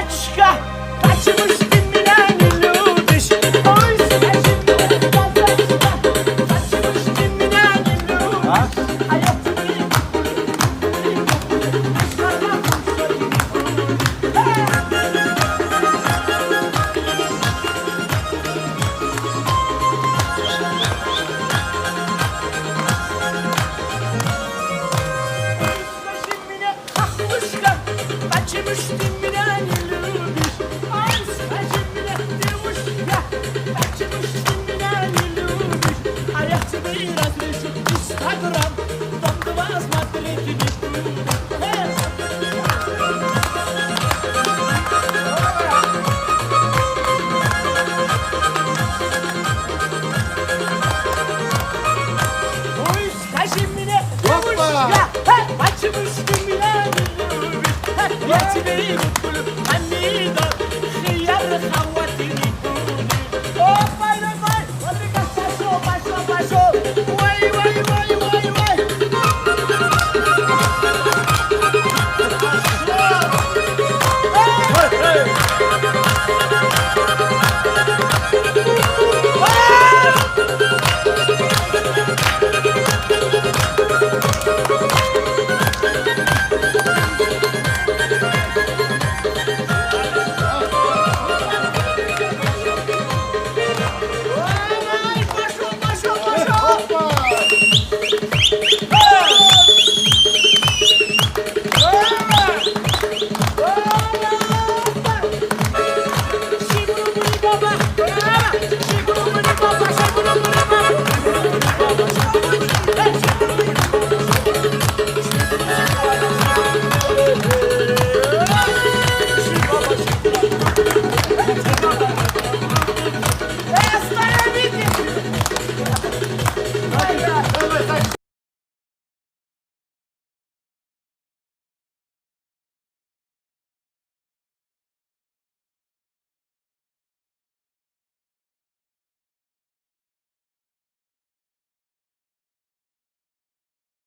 Kaçka kaçmış kimden ilüdüş Oy saçımda kaçka kaçmış kimden ilüdüş Hayatımı Başımına kalkmışlar kaçmış kimden ilüdüş Ay saçımda demiş ya kaçmış kimden ilüdüş Hayatımı biraz düşüp Instagram dondu vazmadı lekini Oy saçımda demiş ya kaçmış kimden ilüdüş Hayatımı mutluluk anne da hıyar hava